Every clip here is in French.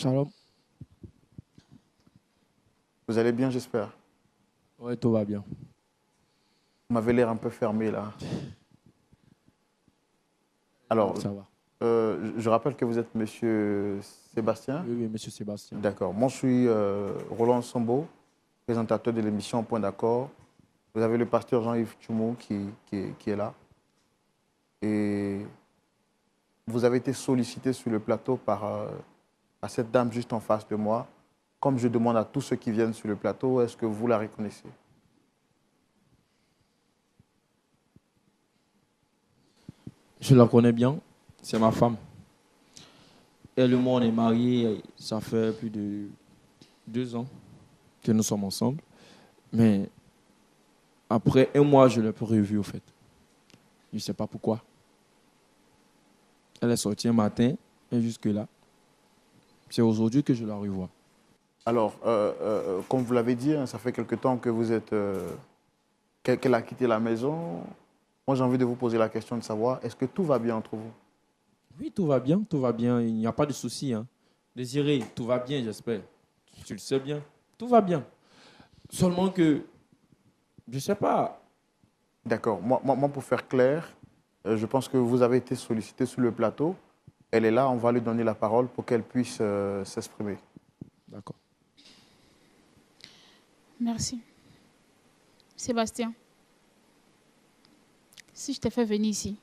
Shalom. Vous allez bien, j'espère. Oui, tout va bien. Vous m'avez l'air un peu fermé, là. Alors, Ça va. je rappelle que vous êtes Monsieur Sébastien. Oui, monsieur Sébastien. D'accord. Moi, je suis Roland Sambo, présentateur de l'émission Point d'accord. Vous avez le pasteur Jean-Yves Tchoumou qui est là. Et vous avez été sollicité sur le plateau par cette dame juste en face de moi. Comme je demande à tous ceux qui viennent sur le plateau, est-ce que vous la reconnaissez? Je la connais bien. C'est ma femme. Elle et moi, on est mariés. Ça fait plus de 2 ans que nous sommes ensemble. Mais après 1 mois, je l'ai pas revue, au fait. Je ne sais pas pourquoi. Elle est sortie un matin et jusque-là, c'est aujourd'hui que je la revois. Alors, comme vous l'avez dit, hein, ça fait quelque temps que vous êtes, qu'elle a quitté la maison. Moi, j'ai envie de vous poser la question de savoir, est-ce que tout va bien entre vous? Oui, tout va bien, tout va bien. Il n'y a pas de souci. Hein. Désiré, tout va bien, j'espère. Tu le sais bien. Tout va bien. Seulement que, je ne sais pas. D'accord. Moi, pour faire clair, je pense que vous avez été sollicité sur le plateau. Elle est là, on va lui donner la parole pour qu'elle puisse s'exprimer. D'accord. Merci. Sébastien, si je t'ai fait venir ici,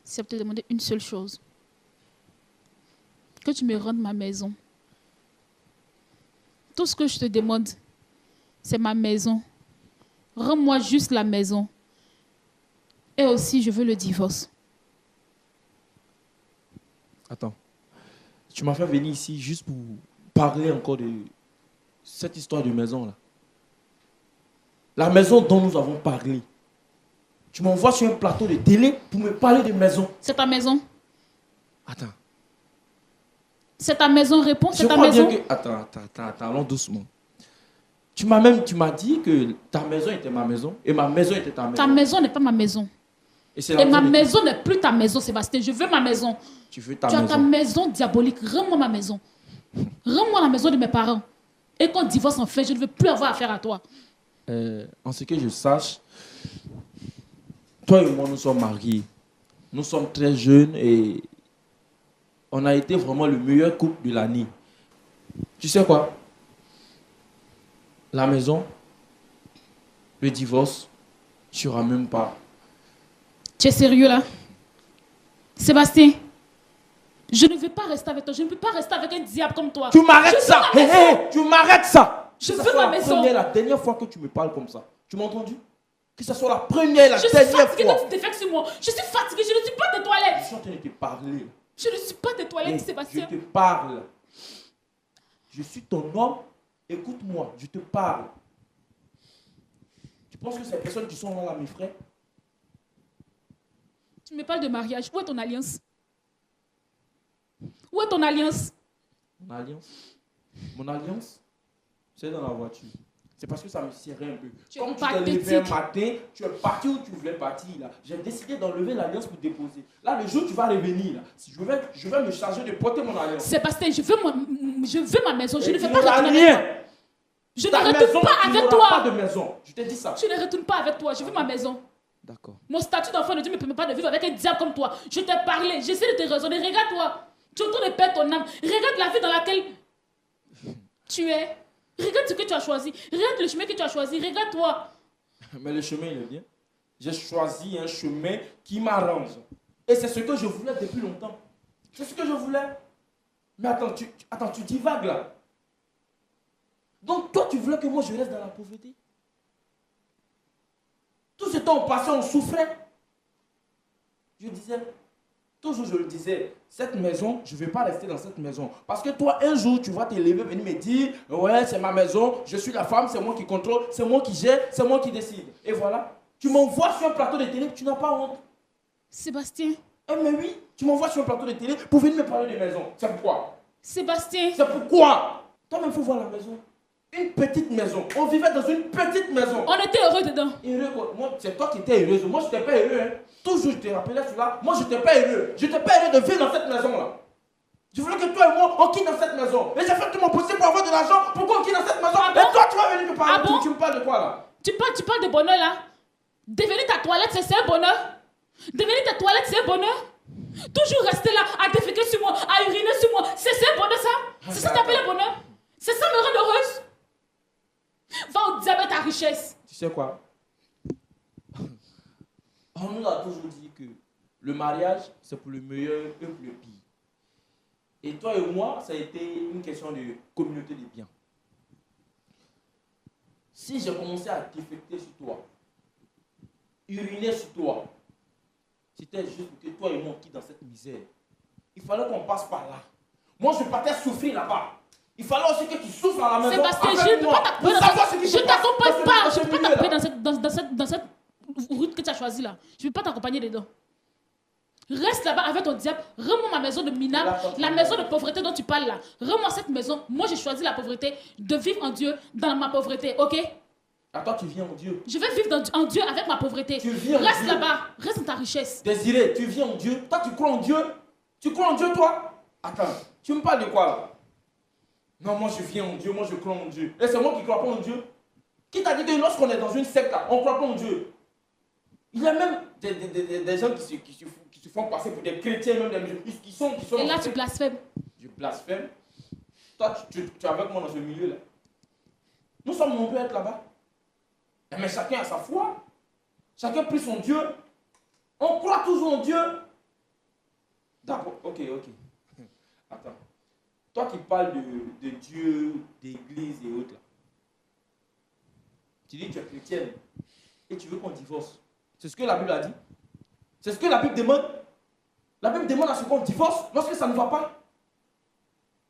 c'est pour te demander une seule chose. Que tu me rendes ma maison. Tout ce que je te demande, c'est ma maison. Rends-moi juste la maison. Et aussi, je veux le divorce. Attends. Tu m'as fait venir ici juste pour parler encore de cette histoire de maison-là. La maison dont nous avons parlé. Tu m'envoies sur un plateau de télé pour me parler de maison. C'est ta maison. Attends. C'est ta maison, réponds, c'est Je ta crois maison. bien que... Attends, allons doucement. Tu m'as dit que ta maison était ma maison et ma maison était ta maison. Ta maison n'est pas ma maison. Et ma maison n'est plus ta maison, Sébastien. Je veux ma maison. Tu veux ta maison. Tu as ta maison diabolique. Rends-moi ma maison. Rends-moi la maison de mes parents. Et qu'on divorce en fait, je ne veux plus avoir affaire à toi. En ce que je sache, toi et moi, nous sommes mariés. Nous sommes très jeunes et on a été vraiment le meilleur couple de l'année. Tu sais quoi? La maison, le divorce, ne sera même pas. Tu es sérieux là? Sébastien, je ne veux pas rester avec toi. Je ne peux pas rester avec un diable comme toi. Tu m'arrêtes ça! Tu m'arrêtes ça! Je veux ma maison. C'est la dernière fois que tu me parles comme ça. Tu m'as entendu? Que ce soit la première et la dernière fois. Je suis fatiguée de tes sur moi. Je suis fatiguée, je ne suis pas tes toilettes. Je suis en train de te parler. Je ne suis pas tes toilettes, Sébastien. Je te parle. Je suis ton homme. Écoute-moi, je te parle. Tu penses que ces personnes qui sont là, mes frères? Tu me parles de mariage. Où est ton alliance? Où est ton alliance? Mon alliance? Mon alliance? C'est dans la voiture. C'est parce que ça me serrait un peu. Comme tu t'es levé un matin, tu es parti où tu voulais partir. J'ai décidé d'enlever l'alliance pour déposer. Là, le jour où tu vas revenir, là, je vais me charger de porter mon alliance. Sébastien, je veux ma maison. Je ne veux pas retourner avec toi. Je ne retourne pas avec toi. Pas de maison. Je t'ai dit ça. Je ne retourne pas avec toi. Je veux ma maison. D'accord. Mon statut d'enfant de Dieu ne me permet pas de vivre avec un diable comme toi. Je t'ai parlé. J'essaie de te raisonner. Regarde-toi. Tu es en train de perdre ton âme. Regarde la vie dans laquelle tu es. Regarde ce que tu as choisi. Regarde le chemin que tu as choisi. Regarde-toi. Mais le chemin, il est bien. J'ai choisi un chemin qui m'arrange. Et c'est ce que je voulais depuis longtemps. C'est ce que je voulais. Mais attends, tu divagues là. Donc toi, tu voulais que moi je reste dans la pauvreté? Tout ce temps passé, on souffrait. Je disais, toujours je le disais, cette maison, je ne vais pas rester dans cette maison. Parce que toi, un jour, tu vas te lever, venir me dire, ouais, c'est ma maison, je suis la femme, c'est moi qui contrôle, c'est moi qui gère, c'est moi qui décide. Et voilà. Tu m'envoies sur un plateau de télé, tu n'as pas honte. Sébastien. Mais oui, tu m'envoies sur un plateau de télé pour venir me parler de maison. C'est pourquoi? Sébastien. C'est pourquoi? Toi-même, il faut voir la maison. Une petite maison. On vivait dans une petite maison. On était heureux dedans. Heureux quoi? Moi, c'est toi qui étais heureuse. Moi, je n'étais pas heureux. Hein. Toujours, je te rappelais cela. Moi, je n'étais pas heureux. Je n'étais pas heureux de vivre dans cette maison-là. Je voulais que toi et moi, on quitte dans cette maison. Et j'ai fait tout mon possible pour avoir de l'argent pour qu'on quitte dans cette maison. Ah bon? Et toi, tu vas venir me parler. Ah bon? Tu me parles de quoi là? Tu parles de bonheur là. Devenir ta toilette, c'est un bonheur. Devenir ta toilette, c'est un bonheur. Toujours rester là à déféquer sur moi, à uriner sur moi. C'est un bonheur ça? C'est ça que t'appelles un bonheur? C'est ça me rend heureuse? Va au diable ta richesse. Tu sais quoi? On nous a toujours dit que le mariage, c'est pour le meilleur et pour le pire. Et toi et moi, ça a été une question de communauté des biens. Si j'ai commencé à défecter sur toi, uriner sur toi, c'était juste pour que toi et moi on quitte dans cette misère. Il fallait qu'on passe par là. Moi, je partais souffrir là-bas. Il fallait aussi que tu souffres à la maison. Sébastien, je ne peux pas t'accompagner pas. Je ne peux pas t'accompagner dans cette route que tu as choisie là. Je ne peux pas t'accompagner dedans. Reste là-bas avec ton diable. Rends-moi ma maison de minable, la maison de pauvreté dont tu parles là. Rends-moi cette maison. Moi, j'ai choisi la pauvreté, de vivre en Dieu dans ma pauvreté, ok? À toi, tu viens en Dieu. Je vais vivre en Dieu avec ma pauvreté. Reste là-bas. Reste dans ta richesse. Désiré, tu viens en Dieu. Toi, tu crois en Dieu? Tu crois en Dieu, toi? Attends, tu me parles de quoi là? Non, moi je viens en Dieu, moi je crois en Dieu. Et c'est moi qui ne crois pas en Dieu. Qui t'a dit que lorsqu'on est dans une secte, là, on ne croit pas en Dieu? Il y a même des gens qui se font passer pour des chrétiens, même des musulmans, qui sont et là, tu blasphèmes. Je blasphème. Toi, tu es avec moi dans ce milieu-là. Nous sommes nombreux à être là-bas. Mais chacun a sa foi. Chacun prie son Dieu. On croit toujours en Dieu. D'accord, ok. Attends. Toi qui parles de Dieu, d'église et autres, là. Tu dis que tu es chrétienne et tu veux qu'on divorce. C'est ce que la Bible a dit. C'est ce que la Bible demande. La Bible demande à ce qu'on divorce lorsque ça ne va pas.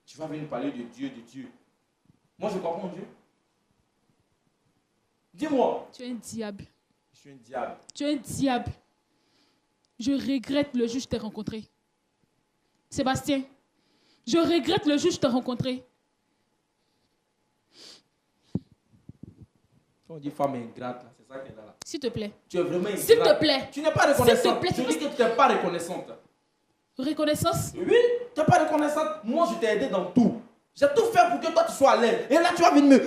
Tu vas venir parler de Dieu, de Dieu. Moi, je ne crois pas en Dieu. Dis-moi. Tu es un diable. Je suis un diable. Tu es un diable. Je regrette le jour où je t'ai rencontré. Sébastien, je regrette le jour où je t'ai rencontré. Quand on dit femme ingrate, c'est ça qu'elle a là. S'il te plaît. Tu es vraiment ingrate. S'il te plaît. Tu n'es pas reconnaissante. S'il te plaît. Je dis que tu n'es pas reconnaissante. Reconnaissance? Oui, tu n'es pas reconnaissante. Moi, je t'ai aidé dans tout. J'ai tout fait pour que toi, tu sois à l'aise. Et là, tu vas venir me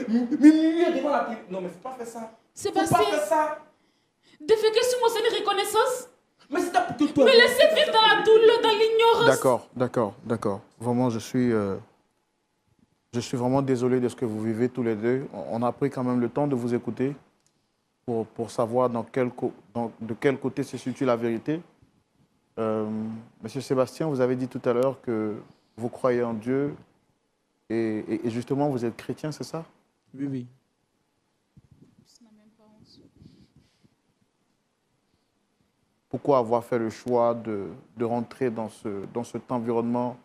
devant la télé. Non, mais il ne faut pas faire ça. Sébastien. Faut pas faire ça. Déféquer sur moi, c'est une reconnaissance. Mais c'est pour que toi... Me laissez vivre dans la douleur, dans l'ignorance. D'accord. Vraiment, je suis vraiment désolé de ce que vous vivez tous les deux. On a pris quand même le temps de vous écouter pour savoir de quel côté se situe la vérité. Monsieur Sébastien, vous avez dit tout à l'heure que vous croyez en Dieu et justement vous êtes chrétien, c'est ça? Oui. Pourquoi avoir fait le choix de rentrer dans cet environnement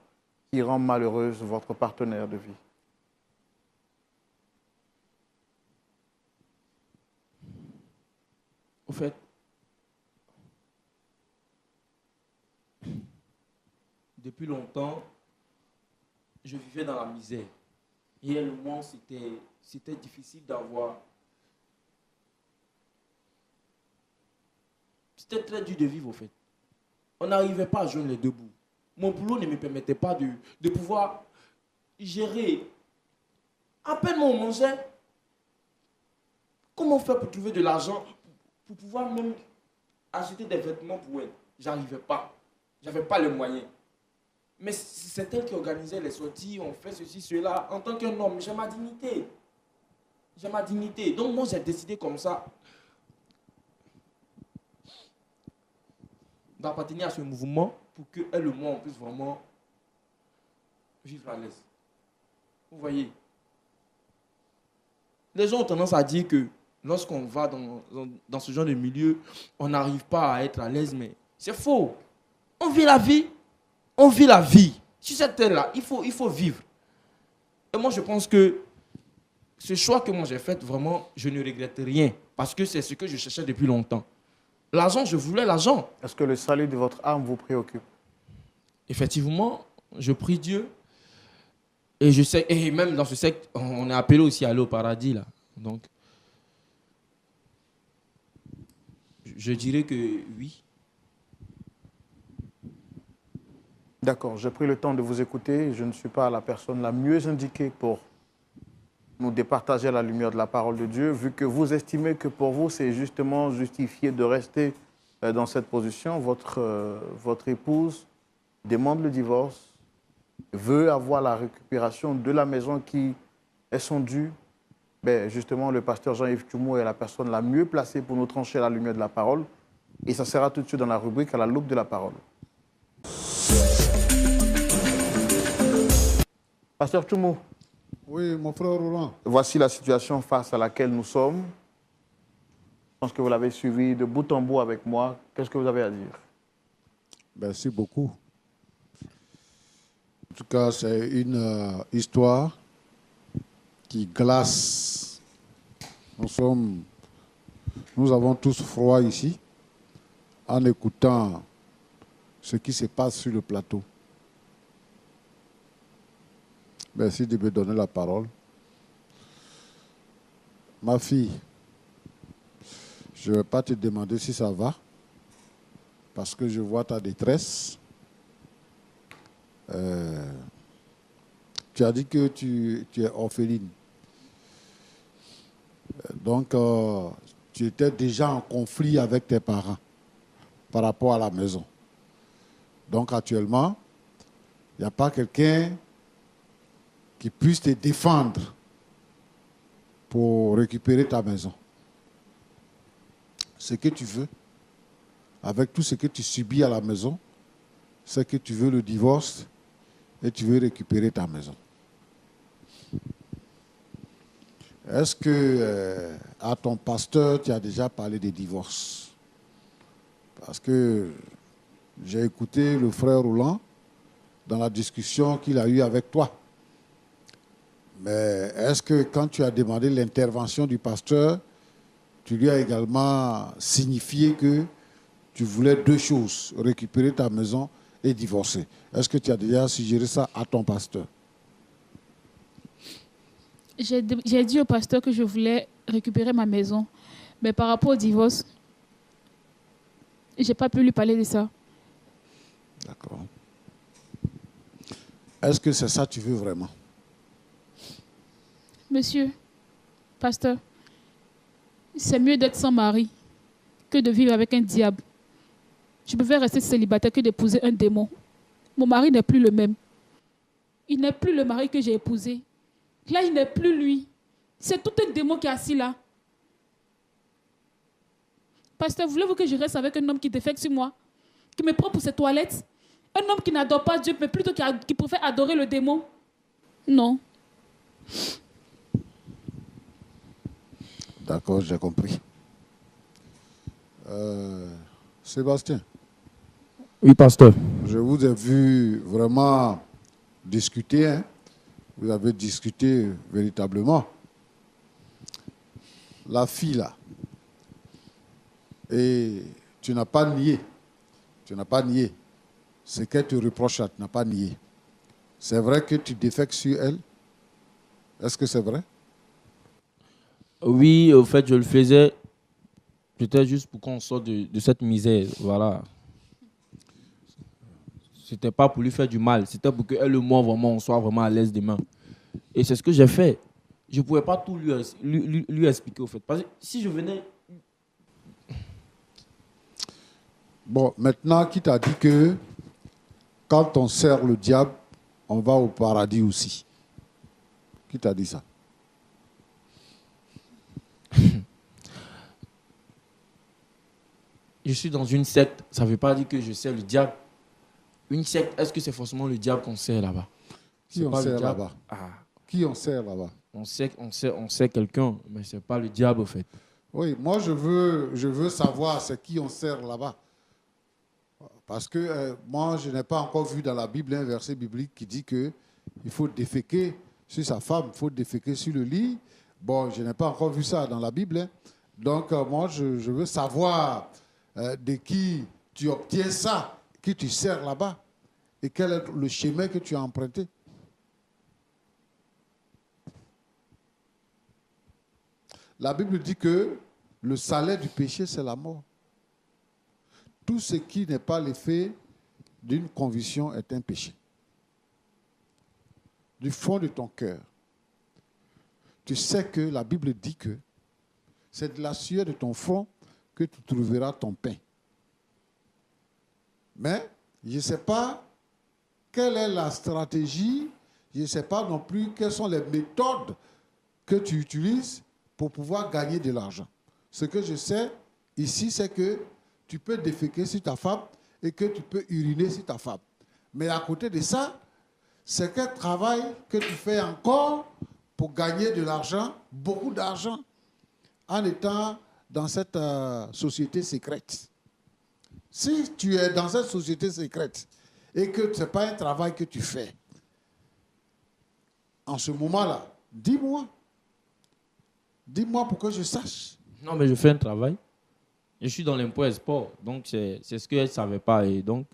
qui rend malheureuse votre partenaire de vie? Au fait, depuis longtemps, je vivais dans la misère. Et réellement, c'était difficile d'avoir... C'était très dur de vivre, au fait. On n'arrivait pas à joindre les deux bouts. Mon boulot ne me permettait pas de pouvoir gérer. À peine on mangeait. Comment faire pour trouver de l'argent pour pouvoir même acheter des vêtements pour elle? J'arrivais pas. J'avais pas les moyens. Mais c'est elle qui organisait les sorties, on fait ceci, cela. En tant qu'un homme, j'ai ma dignité. J'ai ma dignité. Donc moi, j'ai décidé comme ça d'appartenir à ce mouvement pour que elle et moi, on puisse vraiment vivre à l'aise. Vous voyez? Les gens ont tendance à dire que lorsqu'on va dans ce genre de milieu, on n'arrive pas à être à l'aise, mais c'est faux. On vit la vie. On vit la vie. Sur cette terre-là, il faut vivre. Et moi, je pense que ce choix que moi j'ai fait, vraiment, je ne regrette rien. Parce que c'est ce que je cherchais depuis longtemps. L'argent, je voulais l'argent. Est-ce que le salut de votre âme vous préoccupe? Effectivement, je prie Dieu. Et je sais, et même dans ce secte, on est appelé aussi à aller au paradis, là. Donc, je dirais que oui. D'accord, j'ai pris le temps de vous écouter. Je ne suis pas la personne la mieux indiquée pour nous départager à la lumière de la parole de Dieu, vu que vous estimez que pour vous, c'est justement justifié de rester dans cette position. Votre épouse demande le divorce, veut avoir la récupération de la maison qui est son dû. Ben, justement, le pasteur Jean-Yves Tchoumou est la personne la mieux placée pour nous trancher à la lumière de la parole. Et ça sera tout de suite dans la rubrique à la loupe de la parole. Pasteur Tchoumou. Oui, mon frère Roland. Voici la situation face à laquelle nous sommes. Je pense que vous l'avez suivi de bout en bout avec moi. Qu'est-ce que vous avez à dire? Merci beaucoup. En tout cas, c'est une histoire qui glace. Nous avons tous froid ici en écoutant ce qui se passe sur le plateau. Merci de me donner la parole. Ma fille, je ne vais pas te demander si ça va, parce que je vois ta détresse. Tu as dit que tu es orpheline. Donc, tu étais déjà en conflit avec tes parents par rapport à la maison. Donc, actuellement, il n'y a pas quelqu'un qui puisse te défendre pour récupérer ta maison. Ce que tu veux, avec tout ce que tu subis à la maison, c'est que tu veux le divorce et tu veux récupérer ta maison. Est-ce que à ton pasteur, tu as déjà parlé de divorce? Parce que j'ai écouté le frère Roland dans la discussion qu'il a eue avec toi. Mais est-ce que quand tu as demandé l'intervention du pasteur, tu lui as également signifié que tu voulais deux choses, récupérer ta maison et divorcer? Est-ce que tu as déjà suggéré ça à ton pasteur? J'ai dit au pasteur que je voulais récupérer ma maison. Mais par rapport au divorce, je n'ai pas pu lui parler de ça. D'accord. Est-ce que c'est ça que tu veux vraiment? Monsieur, pasteur, c'est mieux d'être sans mari que de vivre avec un diable. Je préfère rester célibataire que d'épouser un démon. Mon mari n'est plus le même. Il n'est plus le mari que j'ai épousé. Là, il n'est plus lui. C'est tout un démon qui est assis là. Pasteur, voulez-vous que je reste avec un homme qui défecte sur moi? Qui me prend pour ses toilettes? Un homme qui n'adore pas Dieu, mais plutôt qui préfère adorer le démon? Non. D'accord, j'ai compris. Sébastien. Oui, pasteur. Je vous ai vu vraiment discuter. Hein? Vous avez discuté véritablement. La fille là. Et tu n'as pas nié. Tu n'as pas nié. Ce qu'elle te reproche là, tu n'as pas nié. C'est vrai que tu défectes sur elle? Est-ce que c'est vrai? Oui, au fait, je le faisais. Peut-être juste pour qu'on sorte de cette misère. Voilà. C'était pas pour lui faire du mal. C'était pour qu'elle et moi, vraiment, on soit vraiment à l'aise demain. Et c'est ce que j'ai fait. Je ne pouvais pas tout lui expliquer, au fait. Parce que si je venais... Bon, maintenant, qui t'a dit que quand on sert le diable, on va au paradis aussi? Qui t'a dit ça? Je suis dans une secte, ça ne veut pas dire que je sers le diable. Une secte, est-ce que c'est forcément le diable qu'on sert là-bas? Qui on sert là-bas? Qui on sert là-bas? On sert quelqu'un, mais ce n'est pas le diable, au fait. Oui, moi, je veux savoir c'est qui on sert là-bas. Parce que moi, je n'ai pas encore vu dans la Bible un verset biblique qui dit qu'il faut déféquer sur sa femme, il faut déféquer sur le lit. Bon, je n'ai pas encore vu ça dans la Bible. Hein. Donc, moi, je veux savoir de qui tu obtiens ça, qui tu sers là-bas, et quel est le chemin que tu as emprunté. La Bible dit que le salaire du péché, c'est la mort. Tout ce qui n'est pas l'effet d'une conviction est un péché. Du fond de ton cœur, tu sais que la Bible dit que c'est de la sueur de ton front que tu trouveras ton pain. Mais je ne sais pas quelle est la stratégie, je ne sais pas non plus quelles sont les méthodes que tu utilises pour pouvoir gagner de l'argent. Ce que je sais ici, c'est que tu peux déféquer sur ta femme et que tu peux uriner sur ta femme. Mais à côté de ça, c'est quel travail que tu fais encore pour gagner de l'argent, beaucoup d'argent, en étant dans cette société secrète. Si tu es dans cette société secrète et que ce n'est pas un travail que tu fais, en ce moment-là, dis-moi pour que je sache. Non, mais je fais un travail. Je suis dans l'impôt et sport, donc c'est ce qu'elle ne savait pas. Et donc,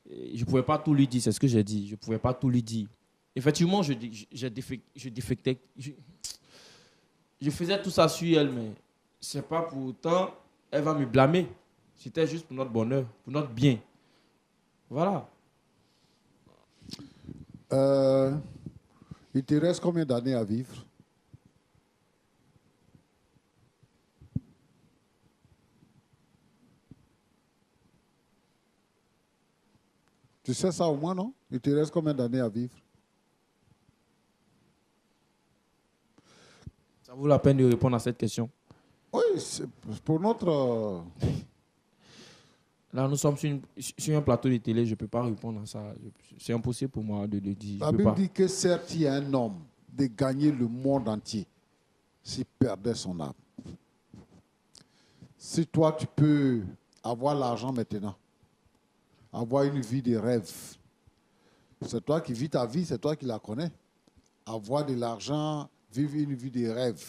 je ne pouvais pas tout lui dire, c'est ce que j'ai dit. Je ne pouvais pas tout lui dire. Effectivement, je défectais. Je faisais tout ça sur elle, mais ce n'est pas pour autant, elle va me blâmer. C'était juste pour notre bonheur, pour notre bien. Voilà. Il te reste combien d'années à vivre? Tu sais ça au moins, non? Il te reste combien d'années à vivre? Ça vaut la peine de répondre à cette question. Oui, c'est pour notre... Là, nous sommes sur un plateau de télé, je ne peux pas répondre à ça. C'est impossible pour moi de le dire. La Bible dit que certes, il y a un homme de gagner le monde entier s'il perdait son âme. Si toi, tu peux avoir l'argent maintenant, avoir une vie de rêve, c'est toi qui vis ta vie, c'est toi qui la connais. Avoir de l'argent, vivre une vie de rêve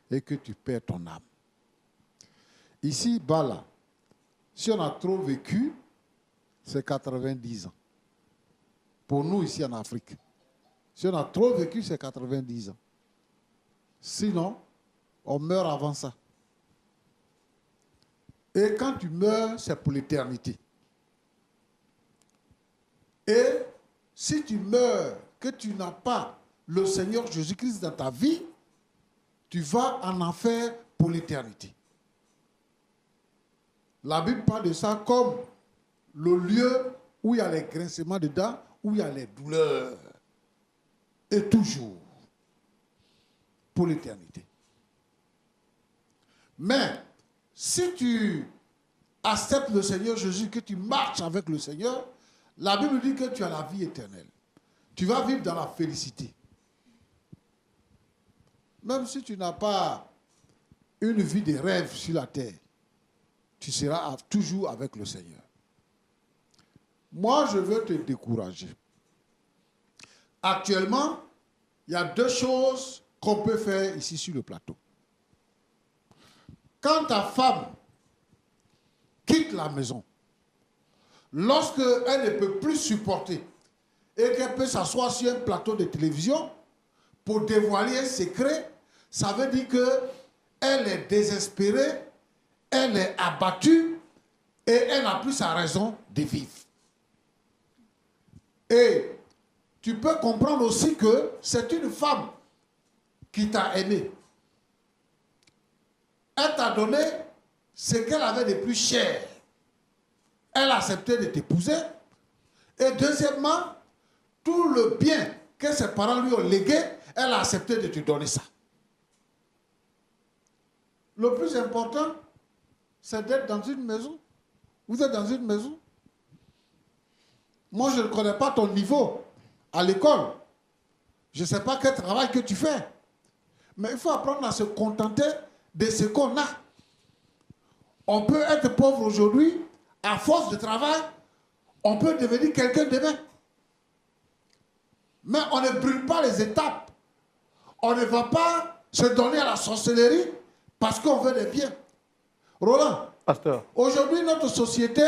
et que tu perds ton âme. Ici, bas là, si on a trop vécu, c'est 90 ans. Pour nous, ici en Afrique. Si on a trop vécu, c'est 90 ans. Sinon, on meurt avant ça. Et quand tu meurs, c'est pour l'éternité. Et si tu meurs, que tu n'as pas le Seigneur Jésus-Christ dans ta vie, tu vas en enfer pour l'éternité. La Bible parle de ça comme le lieu où il y a les grincements de dents, où il y a les douleurs. Et toujours. Pour l'éternité. Mais, si tu acceptes le Seigneur Jésus, que tu marches avec le Seigneur, la Bible dit que tu as la vie éternelle. Tu vas vivre dans la félicité. Même si tu n'as pas une vie de rêve sur la terre, tu seras toujours avec le Seigneur. Moi, je veux te décourager. Actuellement, il y a deux choses qu'on peut faire ici sur le plateau. Quand ta femme quitte la maison, lorsqu'elle ne peut plus supporter et qu'elle peut s'asseoir sur un plateau de télévision pour dévoiler un secret, ça veut dire qu'elle est désespérée, elle est abattue et elle n'a plus sa raison de vivre. Et tu peux comprendre aussi que c'est une femme qui t'a aimé. Elle t'a donné ce qu'elle avait de plus cher. Elle a accepté de t'épouser. Et deuxièmement, tout le bien que ses parents lui ont légué, elle a accepté de te donner ça. Le plus important, c'est d'être dans une maison. Vous êtes dans une maison. Moi, je ne connais pas ton niveau à l'école. Je ne sais pas quel travail que tu fais. Mais il faut apprendre à se contenter de ce qu'on a. On peut être pauvre aujourd'hui, à force de travail, on peut devenir quelqu'un demain. Mais on ne brûle pas les étapes. On ne va pas se donner à la sorcellerie parce qu'on veut des biens. Roland, aujourd'hui notre société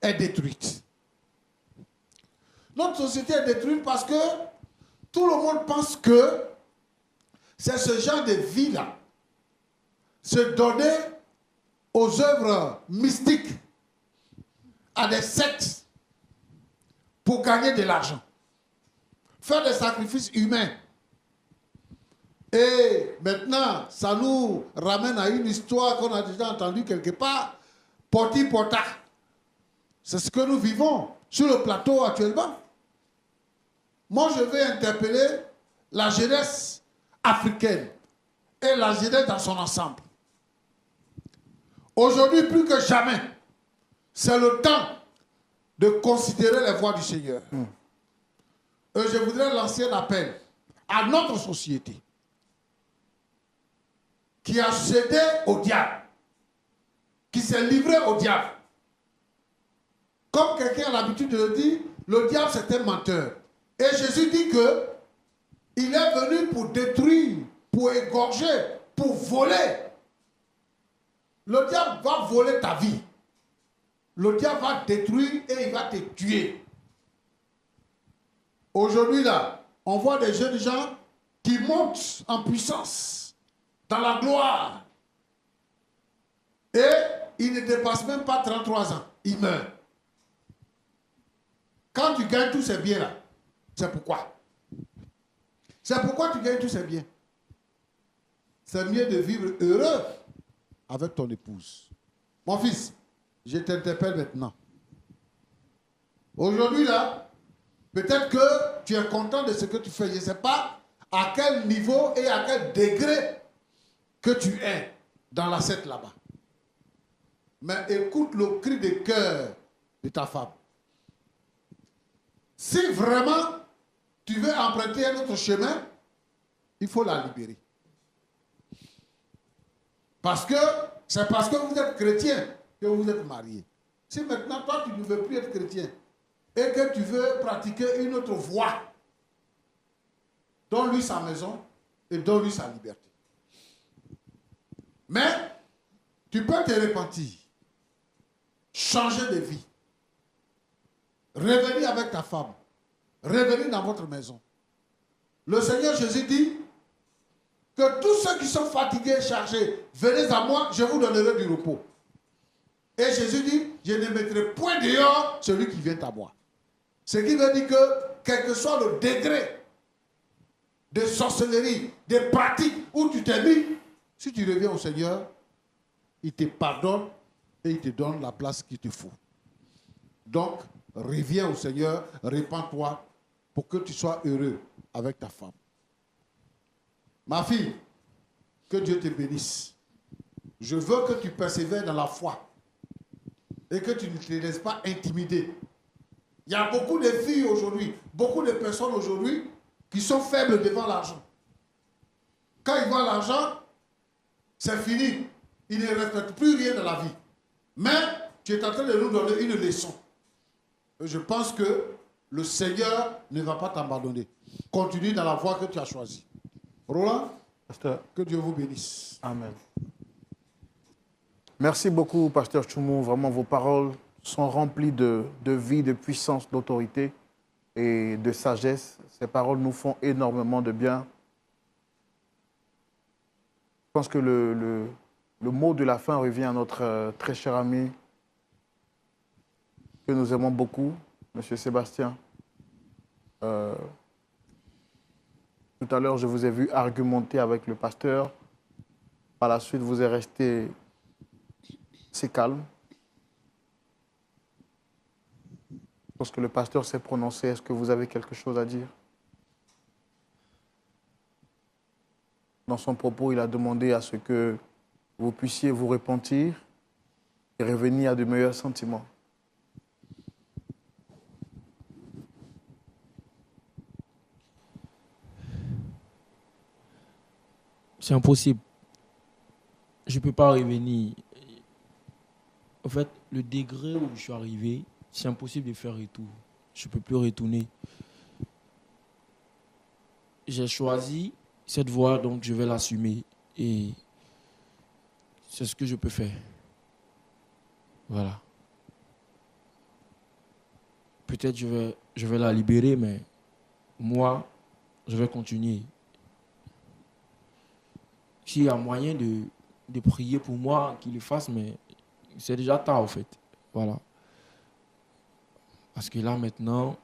est détruite. Notre société est détruite parce que tout le monde pense que c'est ce genre de vie-là. Se donner aux œuvres mystiques, à des sectes, pour gagner de l'argent. Faire des sacrifices humains. Et maintenant, ça nous ramène à une histoire qu'on a déjà entendue quelque part. Poti pota. C'est ce que nous vivons sur le plateau actuellement. Moi, je vais interpeller la jeunesse africaine et la jeunesse dans son ensemble. Aujourd'hui, plus que jamais, c'est le temps de considérer les voies du Seigneur. Et je voudrais lancer un appel à notre société qui a cédé au diable, qui s'est livré au diable. Comme quelqu'un a l'habitude de le dire, le diable c'est un menteur. Et Jésus dit que il est venu pour détruire, pour égorger, pour voler. Le diable va voler ta vie. Le diable va détruire et il va te tuer. Aujourd'hui là, on voit des jeunes gens qui montent en puissance, dans la gloire. Et ils ne dépassent même pas 33 ans. Ils meurent. Quand tu gagnes tous ces biens-là, c'est pourquoi? C'est pourquoi tu gagnes tous ces biens. C'est mieux de vivre heureux avec ton épouse. Mon fils, je t'interpelle maintenant. Aujourd'hui, là, peut-être que tu es content de ce que tu fais. Je ne sais pas à quel niveau et à quel degré que tu es dans l'assiette là-bas. Mais écoute le cri de cœur de ta femme. Si vraiment tu veux emprunter un autre chemin, il faut la libérer. Parce que c'est parce que vous êtes chrétien que vous êtes marié. Si maintenant toi tu ne veux plus être chrétien et que tu veux pratiquer une autre voie, donne-lui sa maison et donne-lui sa liberté. Mais tu peux te repentir, changer de vie, revenir avec ta femme, revenir dans votre maison. Le Seigneur Jésus dit que tous ceux qui sont fatigués et chargés, venez à moi, je vous donnerai du repos. Et Jésus dit, je ne mettrai point dehors celui qui vient à moi. Ce qui veut dire que, quel que soit le degré de sorcellerie, de pratiques où tu t'es mis, si tu reviens au Seigneur, il te pardonne et il te donne la place qu'il te faut. Donc, reviens au Seigneur, répands-toi pour que tu sois heureux avec ta femme. Ma fille, que Dieu te bénisse. Je veux que tu persévères dans la foi et que tu ne te laisses pas intimider. Il y a beaucoup de filles aujourd'hui, beaucoup de personnes aujourd'hui qui sont faibles devant l'argent. Quand ils voient l'argent, c'est fini. Ils ne respectent plus rien dans la vie. Mais tu es en train de nous donner une leçon. Et je pense que le Seigneur ne va pas t'abandonner. Continue dans la voie que tu as choisie. Roland, Pasteur. que Dieu vous bénisse. Amen. Merci beaucoup, Pasteur Tchoumou. Vraiment, vos paroles sont remplies de vie, de puissance, d'autorité et de sagesse. Ces paroles nous font énormément de bien. Je pense que le mot de la fin revient à notre très cher ami que nous aimons beaucoup, M. Sébastien. Tout à l'heure, je vous ai vu argumenter avec le pasteur. Par la suite, vous êtes resté assez calme. Je pense que le pasteur s'est prononcé. Est-ce que vous avez quelque chose à dire? Dans son propos, il a demandé à ce que vous puissiez vous repentir et revenir à de meilleurs sentiments. C'est impossible. Je ne peux pas revenir. En fait, le degré où je suis arrivé, c'est impossible de faire retour. Je ne peux plus retourner. J'ai choisi cette voie, donc je vais l'assumer. Et c'est ce que je peux faire. Voilà. Peut-être je vais la libérer, mais moi, je vais continuer. S'il y a moyen de prier pour moi, qu'il le fasse, mais c'est déjà tard, en fait. Voilà. Parce que là, maintenant,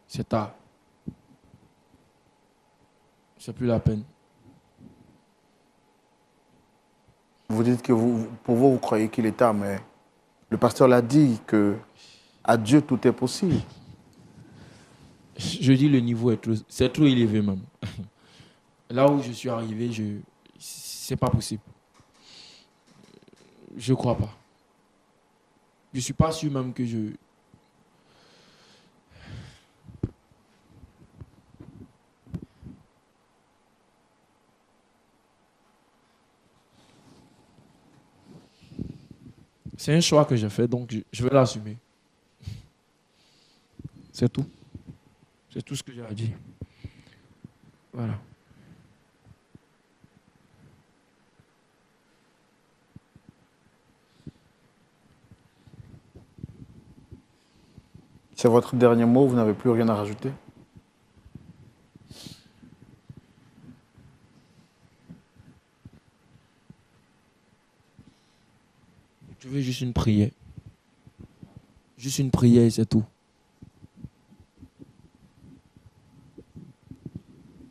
C'est tard. C'est plus la peine. Vous dites que pour vous, vous croyez qu'il est tard, mais le pasteur l'a dit que à Dieu tout est possible. Je dis le niveau est trop, c'est trop élevé même. Là où je suis arrivé, c'est pas possible. Je crois pas. Je suis pas sûr même que je... C'est un choix que j'ai fait, donc je vais l'assumer. C'est tout. C'est tout ce que j'ai à dire. Voilà. C'est votre dernier mot, vous n'avez plus rien à rajouter? Je veux juste une prière. Juste une prière et c'est tout.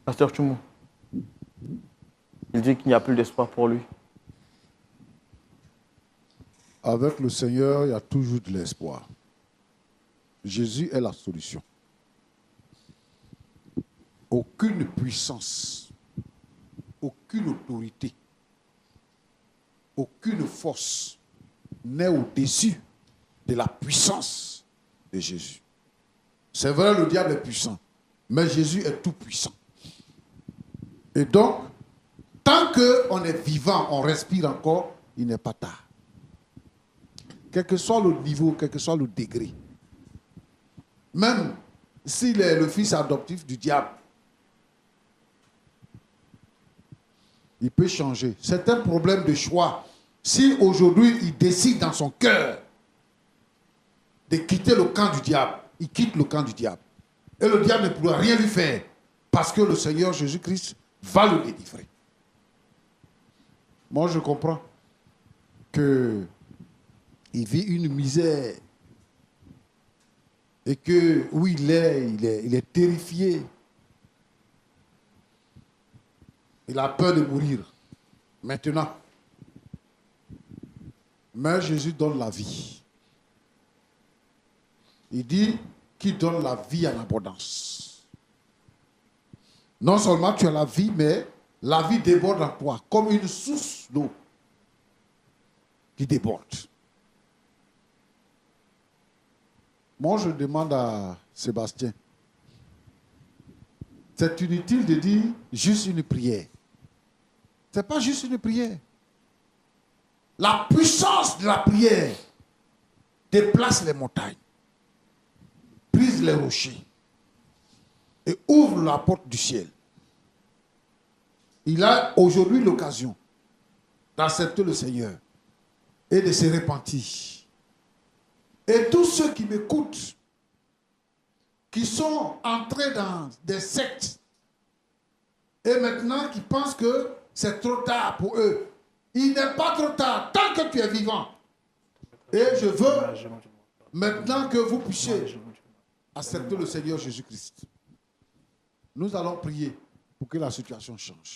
Pasteur Tchoumou, il dit qu'il n'y a plus d'espoir pour lui. Avec le Seigneur, il y a toujours de l'espoir. Jésus est la solution. Aucune puissance, aucune autorité, aucune force n'est au-dessus de la puissance de Jésus. C'est vrai, le diable est puissant, mais Jésus est tout puissant. Et donc, tant qu'on est vivant, on respire encore, il n'est pas tard. Quel que soit le niveau, quel que soit le degré. Même s'il est le fils adoptif du diable, il peut changer. C'est un problème de choix. Si aujourd'hui il décide dans son cœur de quitter le camp du diable, il quitte le camp du diable. Et le diable ne pourra rien lui faire parce que le Seigneur Jésus-Christ va le délivrer. Moi, je comprends qu'il vit une misère et que où il est terrifié. Il a peur de mourir maintenant. Mais Jésus donne la vie. Il dit qu'il donne la vie en abondance. Non seulement tu as la vie, mais la vie déborde en toi, comme une source d'eau qui déborde. Moi, je demande à Sébastien, c'est inutile de dire juste une prière. Ce n'est pas juste une prière. La puissance de la prière déplace les montagnes, brise les rochers et ouvre la porte du ciel. Il a aujourd'hui l'occasion d'accepter le Seigneur et de se repentir. Et tous ceux qui m'écoutent, qui sont entrés dans des sectes, et maintenant qui pensent que c'est trop tard pour eux, il n'est pas trop tard tant que tu es vivant. Et je veux maintenant que vous puissiez accepter le Seigneur Jésus-Christ. Nous allons prier pour que la situation change.